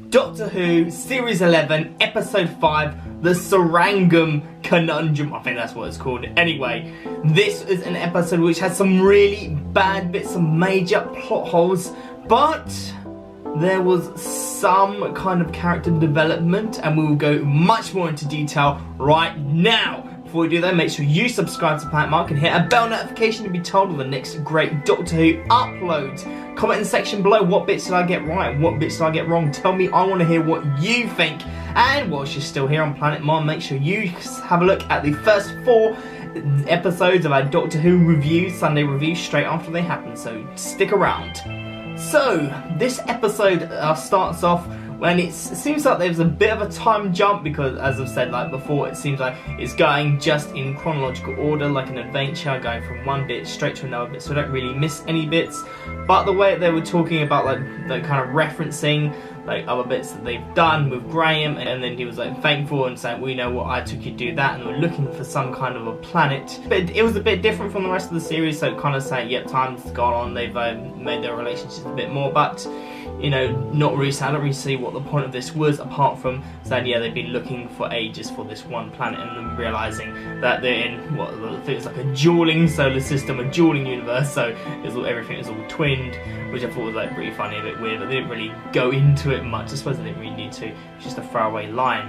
Doctor Who Series 11 Episode 5 The Tsuranga Conundrum. I think that's what it's called. Anyway, this is an episode which has some really bad bits, some major plot holes, but there was some kind of character development, and we will go much more into detail right now. Before we do that, make sure you subscribe to Planet Mark and hit a bell notification to be told of the next great Doctor Who uploads. Comment in the section below, what bits did I get right, what bits did I get wrong. Tell me, I want to hear what you think. And whilst you're still here on Planet Mark, make sure you have a look at the first 4 episodes of our Doctor Who review, Sunday review, straight after they happen, so stick around. So, this episode starts off when it seems like there's a bit of a time jump, because as I've said like before, it seems like it's going just in chronological order, like an adventure, going from one bit straight to another bit, so I don't really miss any bits. But the way they were talking about like kind of referencing like other bits that they've done with Graham, and then he was like thankful and saying, we know what I took you to do that, and we're looking for some kind of a planet. But it was a bit different from the rest of the series, so kind of saying, yep, time's gone on, they've made their relationships a bit more, but you know, not really, so I don't really see what the point of this was, apart from saying, yeah, they've been looking for ages for this one planet, and then realising that they're in, what, I think it's like a dueling solar system, a dueling universe, so everything is all twinned, which I thought was like pretty funny, a bit weird, but they didn't really go into it much. I suppose they didn't really need to, it's just a throwaway line.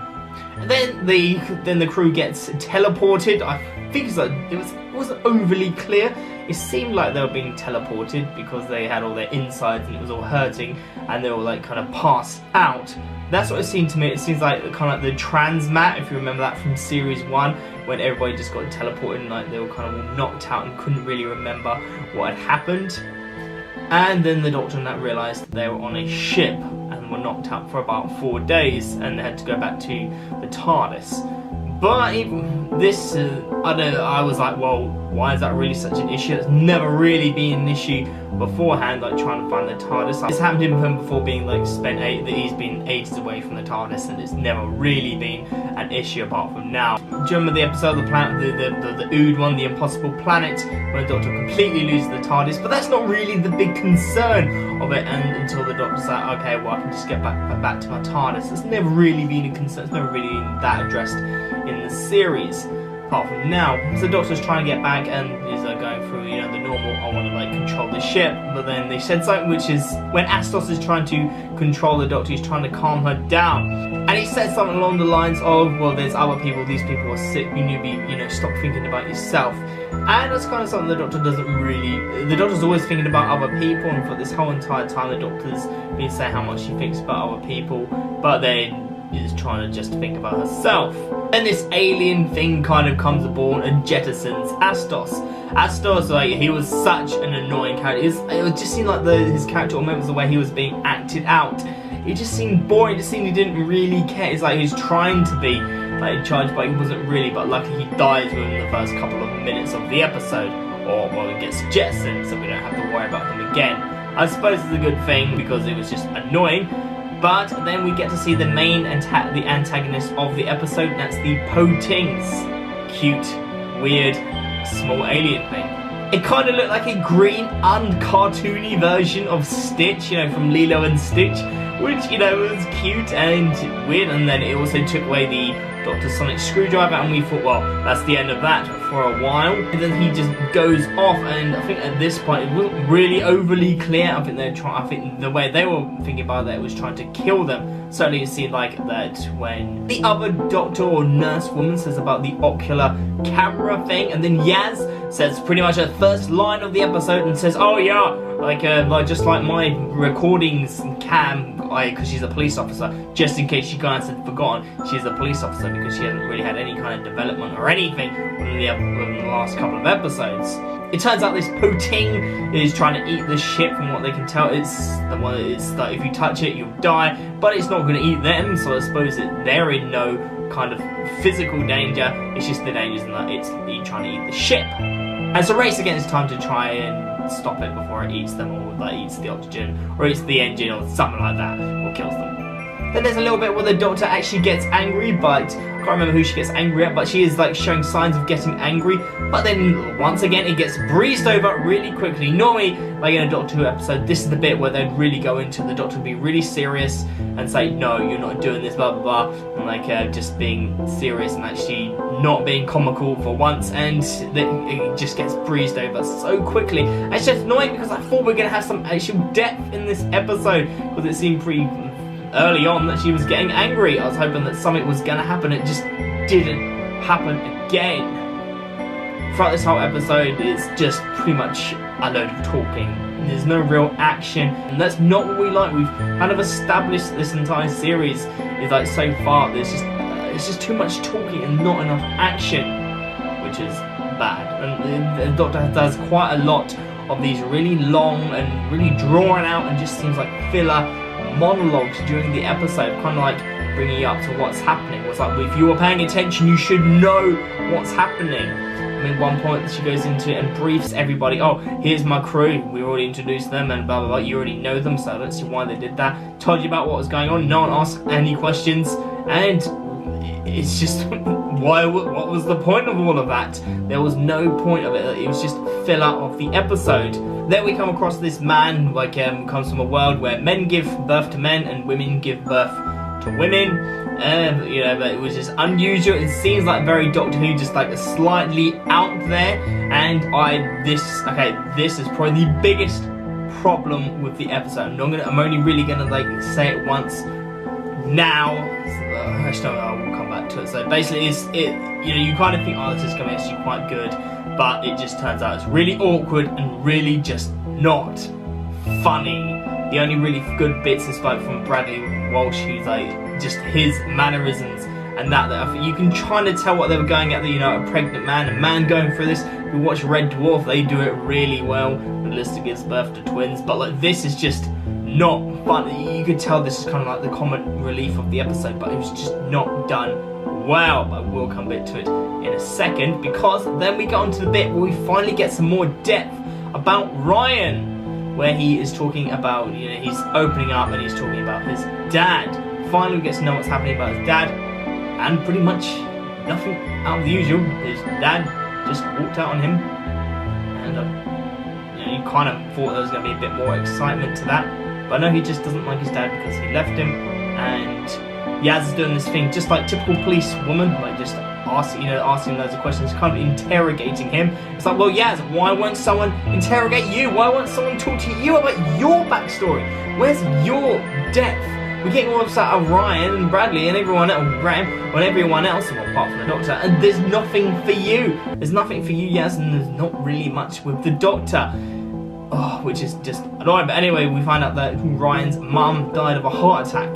And then the crew gets teleported. I think it's like, it wasn't overly clear. It seemed like they were being teleported because they had all their insides and it was all hurting, and they were like kind of passed out. That's what it seemed to me. It seems like kind of like the transmat, if you remember that from series 1, when everybody just got teleported and like they were kind of all knocked out and couldn't really remember what had happened. And then the Doctor and that realised they were on a ship and were knocked out for about 4 days, and they had to go back to the TARDIS. But even this, I was like, well, why is that really such an issue? It's never really been an issue beforehand, like trying to find the TARDIS. It's happened to him before, being like that he's been ages away from the TARDIS, and it's never really been an issue apart from now. Do you remember the episode of the planet, the Ood one, the Impossible Planet, where the Doctor completely loses the TARDIS? But that's not really the big concern of it, and until the Doctor's like, okay, well, I can just get back to my TARDIS. It's never really been a concern. It's never really been that addressed in the series, apart from now. So the Doctor's trying to get back and is going through, you know, the normal, I want to like control the ship, but then they said something which is, when Astos is trying to control the Doctor, he's trying to calm her down, and he said something along the lines of, well, there's other people, these people are sick, you need to be, you know, stop thinking about yourself. And that's kind of something the Doctor doesn't really, the Doctor's always thinking about other people, and for this whole entire time the Doctor's been saying how much she thinks about other people, but then is trying to just think about herself. Then this alien thing kind of comes aboard and jettisons Astos. Astos, like, he was such an annoying character. It just seemed like his character, or maybe it was the way he was being acted out, it just seemed boring. It just seemed he didn't really care. It's like he was trying to be like in charge, but he wasn't really. But luckily he dies within the first couple of minutes of the episode, or well, he gets jettisoned, so we don't have to worry about him again. I suppose it's a good thing because it was just annoying. But then we get to see the main the antagonist of the episode, and that's the Potings. Cute, weird, small alien thing. It kind of looked like a green, uncartoony version of Stitch, you know, from Lilo and Stitch, which, you know, was cute and weird. And then it also took away the Dr. Sonic screwdriver, and we thought, well, that's the end of that for a while. And then he just goes off, and I think at this point it wasn't really overly clear. I think the way they were thinking about that, it was trying to kill them. Certainly it seemed like that when the other doctor or nurse woman says about the ocular camera thing, and then Yaz says pretty much the first line of the episode and says, oh yeah, like just like my recordings cam, because she's a police officer, just in case you guys had forgotten, she's a police officer because she hasn't really had any kind of development or anything within the last couple of episodes. It turns out this Poting is trying to eat the ship. From what they can tell, it's the one that is that if you touch it you'll die, but it's not going to eat them, so I suppose that they're in no kind of physical danger. It's just the dangers in that it's trying to eat the ship. And it's a race against time to try and stop it before it eats them, or like eats the oxygen, or eats the engine, or something like that, or kills them. Then there's a little bit where the Doctor actually gets angry, but I can't remember who she gets angry at, but she is like showing signs of getting angry. But then once again, it gets breezed over really quickly. Normally, like in a Doctor Who episode, this is the bit where they'd really go into the Doctor would be really serious and say, no, you're not doing this, blah, blah, blah. And like just being serious and actually not being comical for once. And it just gets breezed over so quickly. And it's just annoying because I thought we were going to have some actual depth in this episode, because it seemed pretty early on that she was getting angry. I was hoping that something was going to happen. It just didn't happen again. Throughout this whole episode, it's just pretty much a load of talking. There's no real action, and that's not what we like. We've kind of established this entire series is like so far. It's just too much talking and not enough action, which is bad. And the Doctor does quite a lot of these really long and really drawn out and just seems like filler monologues during the episode, kind of like bringing you up to what's happening. It's like, if you were paying attention, you should know what's happening. I mean, one point she goes into it and briefs everybody. Oh, here's my crew. We already introduced them and blah blah blah. You already know them, so I don't see why they did that. Told you about what was going on. No one asked any questions, and it's just what was the point of all of that? There was no point of it. It was just filler of the episode. Then we come across this man, like comes from a world where men give birth to men and women give birth to women. You know, but it was just unusual. It seems like very Doctor Who, just like slightly out there. And this is probably the biggest problem with the episode. I'm only really gonna like say it once now. Actually, I will come back to it. So basically, you know, you kind of think, oh, this is gonna be actually quite good, but it just turns out it's really awkward and really just not funny. The only really good bits is like from Bradley Walsh, who's like just his mannerisms and that I think you can try to tell what they were going at. You know, a pregnant man, a man going through this. You watch Red Dwarf, they do it really well. Melissa gives birth to twins, but like this is just not funny. You could tell this is kind of like the comic relief of the episode, but it was just not done well. But we'll come back to it in a second, because then we get on to the bit where we finally get some more depth about Ryan, where he is talking about, you know, he's opening up and he's talking about his dad. Finally we get to know what's happening about his dad, and pretty much nothing out of the usual. His dad just walked out on him, and you know, you kind of thought there was going to be a bit more excitement to that, but no, he just doesn't like his dad because he left him. And Yaz is doing this thing just like typical police woman, like just asking loads of questions, kind of interrogating him. It's like, well, Yaz, why won't someone interrogate you? Why won't someone talk to you about your backstory? Where's your depth? We're getting all upset of Ryan and Bradley and everyone else, Graham, and everyone else, well, apart from the Doctor, and there's nothing for you. There's nothing for you, Yaz, and there's not really much with the Doctor. Oh, which is just annoying. But anyway, we find out that Ryan's mum died of a heart attack.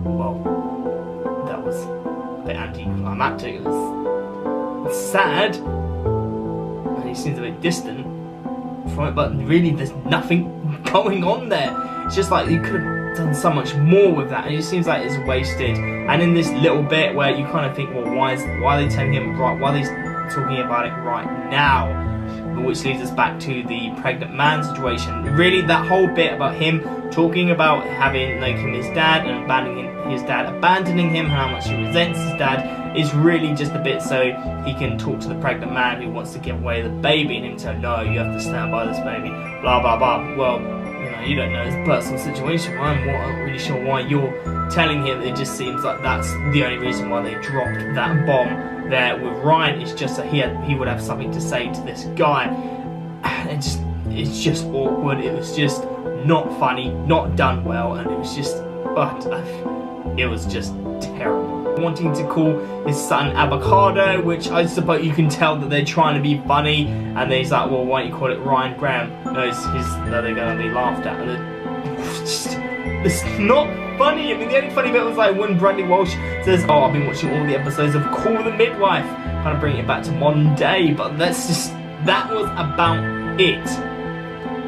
Well, that was a bit anticlimactic. It was sad, and he seems a bit distant from it, but really there's nothing going on there. It's just like you could have done so much more with that, and it seems like it's wasted. And in this little bit where you kind of think, well, why are they telling him right? Why are they talking about it right now? Which leads us back to the pregnant man situation. Really, that whole bit about him talking about having like his dad and abandoning him, and how much he resents his dad, is really just a bit so he can talk to the pregnant man who wants to give away the baby, and him tell, no, you have to stand by this baby, blah blah blah. Well, you don't know his personal situation. I'm not really sure why you're telling him. It just seems like that's the only reason why they dropped that bomb there with Ryan. It's just that he would have something to say to this guy. It's just awkward. It was just not funny, not done well, and it was just terrible. Wanting to call his son Avocado, which I suppose you can tell that they're trying to be funny, and then he's like, well, why don't you call it Ryan Graham? No, they're going to be laughed at, and it's not funny. I mean, the only funny bit was like when Bradley Walsh says, oh, I've been watching all the episodes of Call the Midwife, kind of bringing it back to modern day, but that was about it.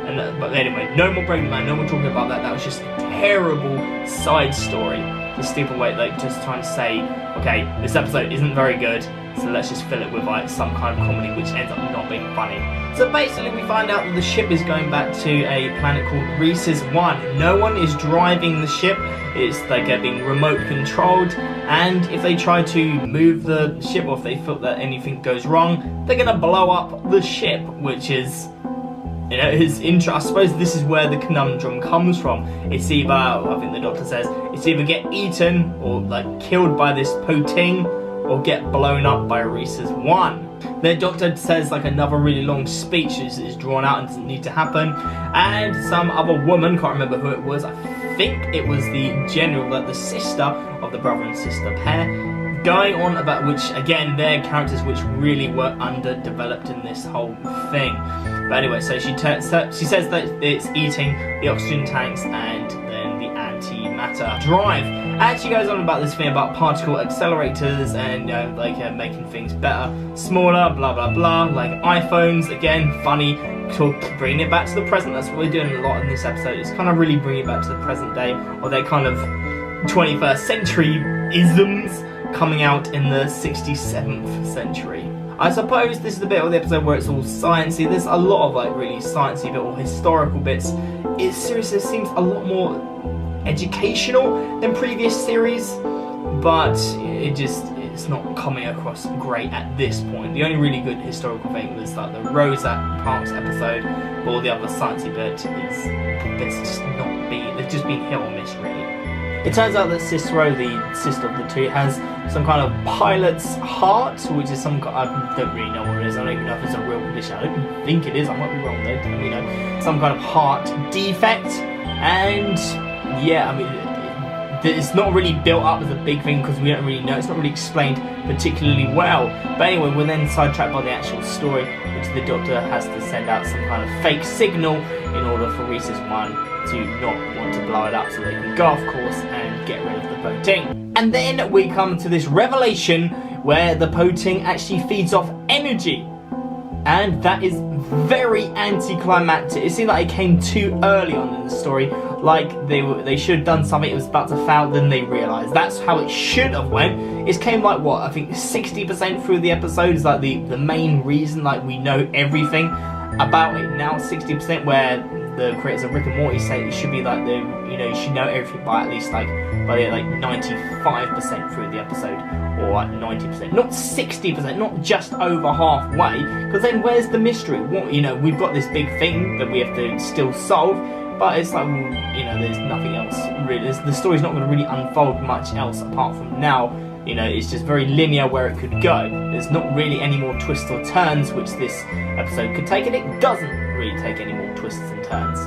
And But anyway, no more Pregnant Man, no more talking about that. That was just a terrible side story. The stupid way, like, just trying to say, okay, this episode isn't very good, so let's just fill it with like some kind of comedy, which ends up not being funny. So basically we find out that the ship is going back to a planet called Rhesus 1. No one is driving the ship, it's like being remote controlled, and if they try to move the ship, or if they feel that anything goes wrong, they're gonna blow up the ship, which is, you know, his intro. I suppose this is where the conundrum comes from. It's either, I think the Doctor says, it's either get eaten or like killed by this Poting, or get blown up by Rhesus 1. The Doctor says like another really long speech is drawn out and doesn't need to happen, and some other woman, can't remember who it was, I think it was the general, like the sister of the brother and sister pair, going on about, which again, they're characters which really were underdeveloped in this whole thing. But anyway, so she says that it's eating the oxygen tanks and then the antimatter drive. And she goes on about this thing about particle accelerators and making things better, smaller, blah blah blah, like iPhones. Again, funny, bringing it back to the present. That's what we're doing a lot in this episode. It's kind of really bringing it back to the present day, or their kind of 21st century isms coming out in the 67th century. I suppose this is the bit of the episode where it's all sciencey. There's a lot of like really sciencey bit or historical bits. It seriously seems a lot more educational than previous series, but it's not coming across great at this point. The only really good historical thing was like the Rosa Parks episode, but all the other sciencey bits just not been, they've just been hit or miss really. It turns out that Cicero, the sister of the two, has some kind of pilot's heart, which is some kind, I don't really know what it is, I don't even know if it's a real condition, I don't think it is, I might be wrong though, you know, some kind of heart defect, and yeah, I mean, it's not really built up as a big thing because we don't really know, it's not really explained particularly well. But anyway, we're then sidetracked by the actual story, which the Doctor has to send out some kind of fake signal in order for Rhesus 1 to not want to blow it up so they can go off course and get rid of the Poting. And then we come to this revelation where the Poting actually feeds off energy. And that is very anticlimactic. It seemed like it came too early on in the story. Like they should have done something, it was about to fail, then they realised. That's how it should have went. It came like what, I think 60% through the episode is like the main reason, like we know everything about it now. 60% where the creators of Rick and Morty say it should be like you should know everything by at least like 95% through the episode, or like 90%, not 60%, not just over halfway, because then where's the mystery? What, we've got this big thing that we have to still solve, but it's like, there's nothing else really. The story's not going to really unfold much else apart from now. It's just very linear where it could go. There's not really any more twists or turns which this episode could take, and it doesn't really take any more twists and turns.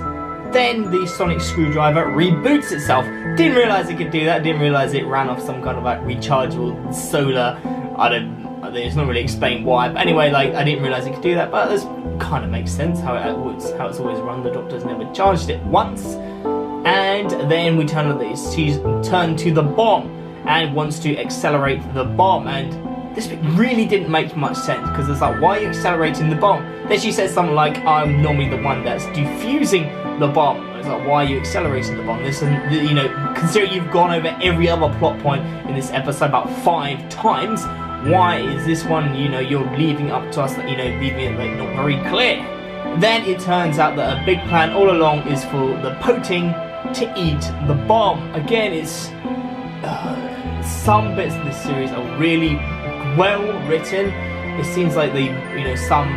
Then the sonic screwdriver reboots itself. Didn't realise it could do that, didn't realise it ran off some kind of like rechargeable solar, it's not really explained why, but anyway, like I didn't realise it could do that, but this kind of makes sense how it's always run. The Doctor's never charged it once. And then we turn to the bomb and wants to accelerate the bomb, and this bit really didn't make much sense because it's like, why are you accelerating the bomb? Then she says something like, I'm normally the one that's defusing the bomb. It's like, why are you accelerating the bomb? This isn't, considering you've gone over every other plot point in this episode about 5 times, why is this one, you're leaving up to us, leaving it like not very clear. Then it turns out that a big plan all along is for the Poting to eat the bomb. Again, it's some bits of this series are really well written. It seems like some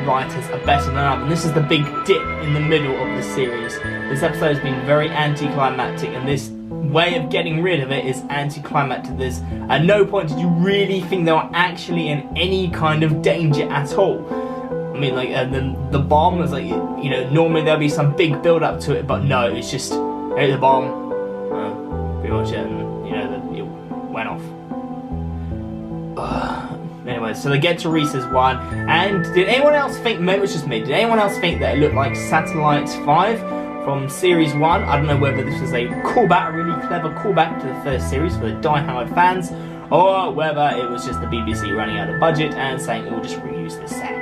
writers are better than others, and this is the big dip in the middle of the series. This episode has been very anticlimactic, and this way of getting rid of it is anticlimactic. There's at no point did you really think they were actually in any kind of danger at all. I mean, like, the bomb was like, normally there'll be some big build up to it, but no, it's just, hey, the bomb, pretty much it, and it went off. Anyway, so they get to Rhesus 1, and did anyone else think, maybe it was just me, did anyone else think that it looked like Satellite 5 from Series 1? I don't know whether this was a callback, a really clever callback to the first series for the die-hard fans, or whether it was just the BBC running out of budget and saying, we'll just reuse this set.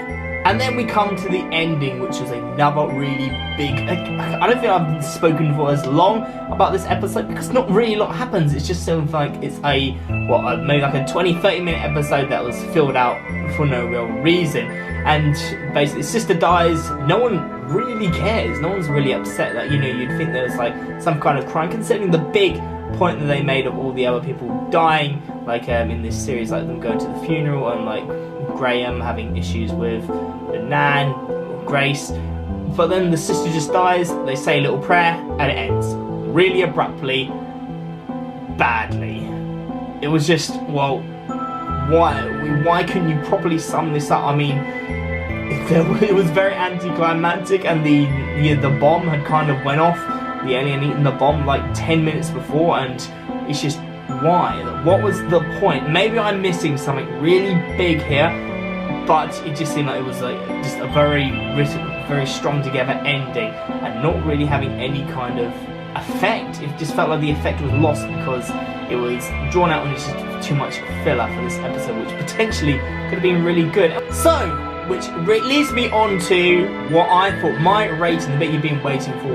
And then we come to the ending, which was another really big... I don't think I've spoken for as long about this episode because not really a lot happens. It's just sort of like it's maybe like a 20-30 minute episode that was filled out for no real reason. And basically, sister dies. No one really cares. No one's really upset. That, you know, you'd think there was like some kind of crime, considering the big point that they made of all the other people dying, like in this series, like them going to the funeral and like Graham having issues with the Nan, Grace. But then the sister just dies, they say a little prayer, and it ends. Really abruptly, badly. It was just, well, why couldn't you properly sum this up? I mean, it was very anticlimactic, and the bomb had kind of went off, the alien eating the bomb like 10 minutes before, and it's just, why? What was the point? Maybe I'm missing something really big here, but it just seemed like it was like just a very strong together ending and not really having any kind of effect. It just felt like the effect was lost because it was drawn out and it's just too much filler for this episode, which potentially could have been really good. So, which leads me on to what I thought, my rating, the bit you've been waiting for.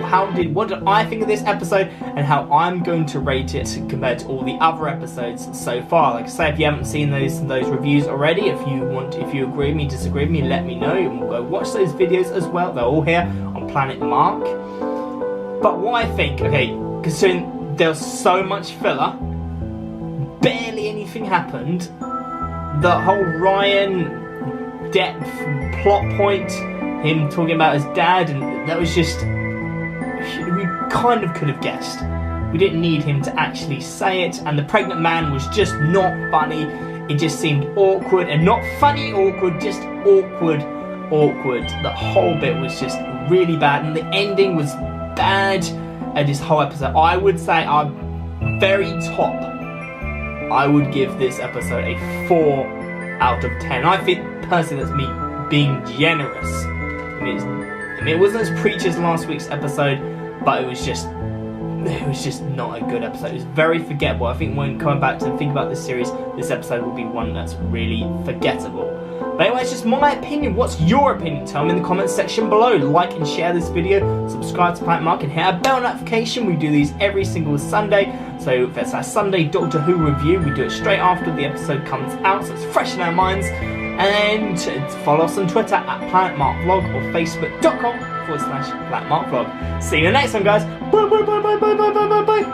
What did I think of this episode and how I'm going to rate it compared to all the other episodes so far. Like I say, if you haven't seen those reviews already, if you agree with me, disagree with me, let me know, and we'll go watch those videos as well. They're all here on Planet Mark. But what I think, okay, considering there was so much filler, barely anything happened, the whole Ryan depth plot point, him talking about his dad, and that was just, we kind of could have guessed. We didn't need him to actually say it, and the pregnant man was just not funny. It just seemed awkward, and not funny awkward, just awkward. The whole bit was just really bad, and the ending was bad. And this whole episode, I would say, very top, I would give this episode a 4 out of 10. I think personally that's me being generous. I mean, it wasn't as preachy as last week's episode, but it was just not a good episode. It was very forgettable. I think when coming back to think about this series, this episode will be one that's really forgettable. But anyway, it's just my opinion. What's your opinion? Tell me in the comments section below. Like and share this video, subscribe to Planet Mark, and hit a bell notification. We do these every single Sunday. So if it's our Sunday Doctor Who review, we do it straight after the episode comes out, so it's fresh in our minds. And follow us on Twitter at PlanetMarkVlog or Facebook.com/PlanetMarkVlog. See you in the next one, guys. Bye.